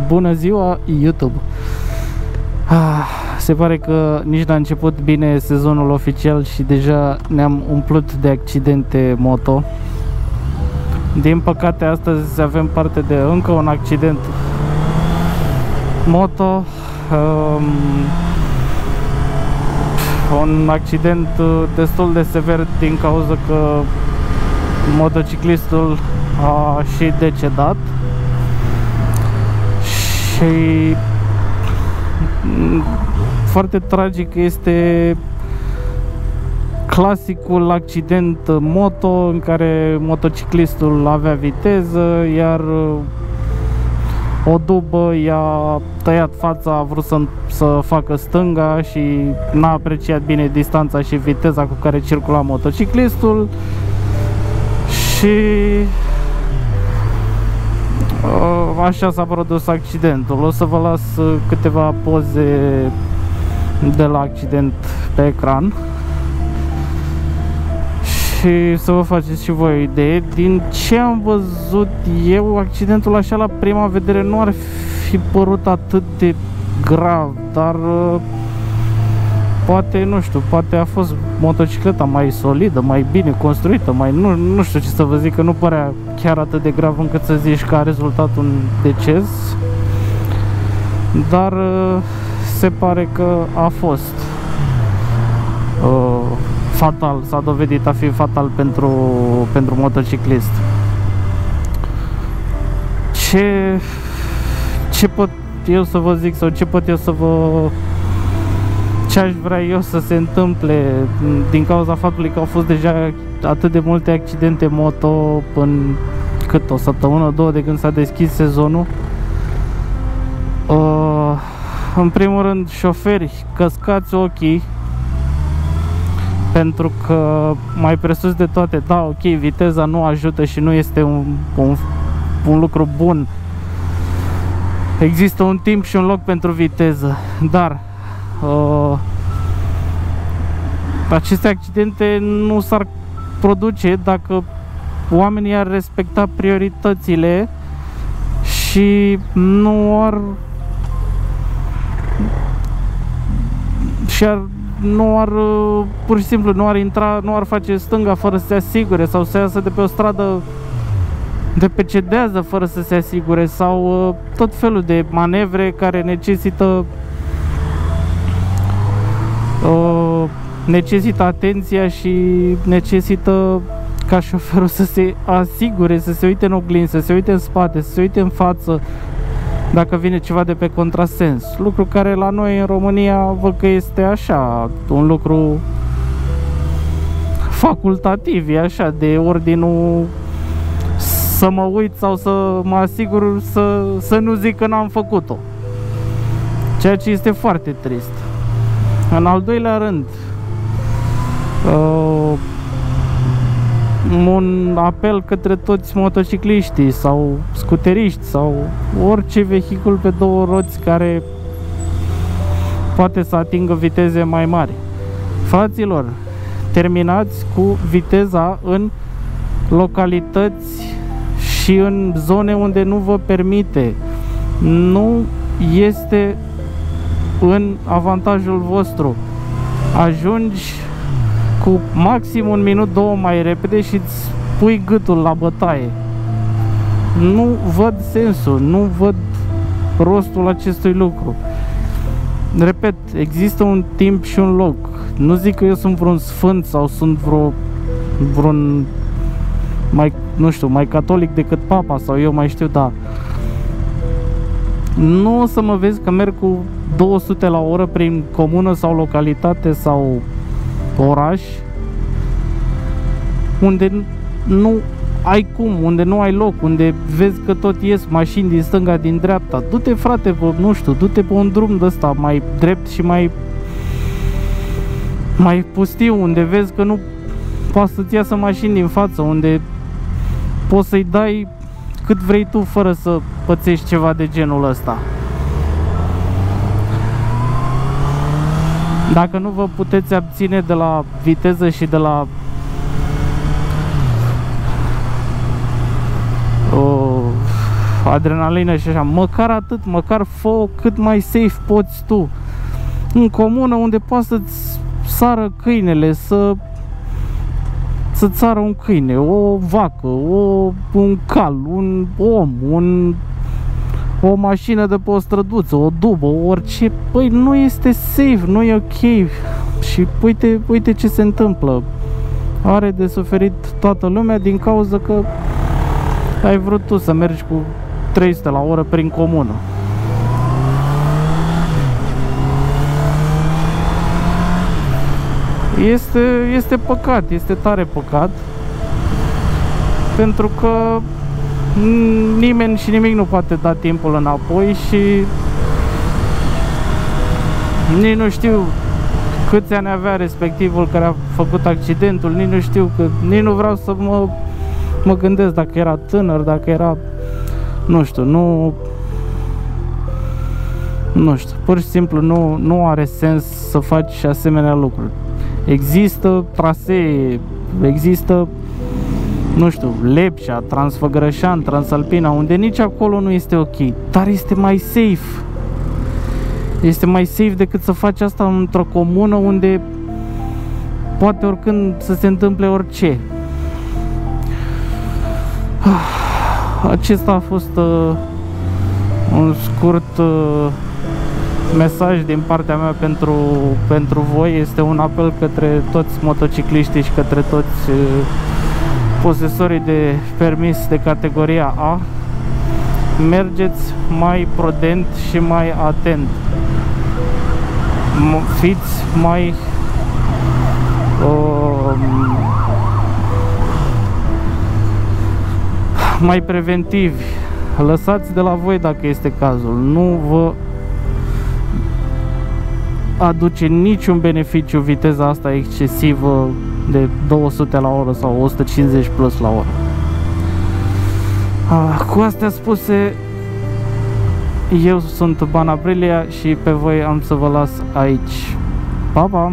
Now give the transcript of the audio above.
Bună ziua, YouTube! Se pare că nici n-a început bine sezonul oficial și deja ne-am umplut de accidente moto. Din păcate, astăzi avem parte de încă un accident moto. Un accident destul de sever din cauza că motociclistul a și decedat. Și foarte tragic este clasicul accident moto în care motociclistul avea viteză, iar o dubă i-a tăiat fața, a vrut să facă stânga și n-a apreciat bine distanța și viteza cu care circula motociclistul și așa s-a produs accidentul. O să vă las câteva poze de la accident pe ecran și să vă faceți și voi o idee. Din ce am văzut eu, accidentul așa la prima vedere nu ar fi părut atât de grav, dar poate, nu știu, poate a fost motocicleta mai solidă, mai bine construită, mai nu știu ce să vă zic, că nu părea chiar atât de grav încât să zici că a rezultat un deces, dar se pare că a fost fatal, s-a dovedit a fi fatal pentru motociclist. Ce pot eu să vă zic sau ce pot eu să vă... ce aș vrea eu să se întâmple din cauza faptului că au fost deja atât de multe accidente moto în cât o săptămână, două de când s-a deschis sezonul. În primul rând, șoferi, căscați ochii, pentru că mai presus de toate, da, ok, viteza nu ajută și nu este un lucru bun. Există un timp și un loc pentru viteză, dar aceste accidente nu s-ar produce dacă oamenii ar respecta prioritățile și nu ar pur și simplu nu ar intra, nu ar face stânga fără să se asigure sau să iasă de pe o stradă de pe cedează fără să se asigure sau tot felul de manevre care necesită atenția și necesită ca șoferul să se asigure, să se uite în oglinzi, să se uite în spate, să se uite în față dacă vine ceva de pe contrasens. Lucru care la noi în România văd că este așa, un lucru facultativ, e așa, de ordinul să mă uit sau să mă asigur să nu zic că n-am făcut-o. Ceea ce este foarte trist. În al doilea rând, un apel către toți motocicliștii sau scuteriști sau orice vehicul pe două roți care poate să atingă viteze mai mari. Fraților, terminați cu viteza în localități și în zone unde nu vă permite. Nu este în avantajul vostru. Ajungi cu maxim un minut, două mai repede și îți pui gâtul la bătaie. Nu văd sensul, nu văd rostul acestui lucru. Repet, există un timp și un loc. Nu zic că eu sunt vreun sfânt sau sunt vreun mai, nu știu, mai catolic decât papa sau eu mai știu, da. Nu o să mă vezi că merg cu 200 la oră prin comună sau localitate sau oraș unde nu ai cum, unde nu ai loc, unde vezi că tot ies mașini din stânga, din dreapta. Du-te, frate, nu știu, du-te pe un drum de ăsta mai drept și mai pustiu, unde vezi că nu poate să-ți iasă mașini din față, unde poți să-i dai cât vrei tu fără să pățești ceva de genul ăsta. Dacă nu vă puteți abține de la viteză și de la adrenalină și așa. Măcar atât, măcar fă cât mai safe poți tu. În comună unde poate să-ți sară câinele, să-ți sară un câine, o vacă, un cal, un om, o mașină de pe o străduță, o dubă, orice. Păi nu este safe, nu e ok. Și uite ce se întâmplă. Are de suferit toată lumea din cauza că ai vrut tu să mergi cu 300 la oră prin comună. Este păcat, este tare păcat. Pentru că nimeni și nimic nu poate da timpul înapoi și nici nu știu câți ani avea respectivul care a făcut accidentul, nici nu știu, că nici nu vreau să mă gândesc dacă era tânăr, dacă era, nu știu, nu știu, pur și simplu nu are sens să faci asemenea lucruri. Există trasee, există, nu știu, Lepșa, Transfăgărășan, Transalpina, unde nici acolo nu este ok, dar este mai safe. Este mai safe decât să faci asta într-o comună unde poate oricând să se întâmple orice. Acesta a fost un scurt mesaj din partea mea pentru voi. Este un apel către toți motocicliștii și către toți posesorii de permis de categoria A. Mergeți mai prudent și mai atent. Fiți mai preventivi. Lăsați de la voi dacă este cazul. Nu vă aduce niciun beneficiu viteza asta excesivă de 200 la oră sau 150 plus la oră. Cu astea spuse, eu sunt Banabrilia și pe voi am să vă las aici. Pa, pa!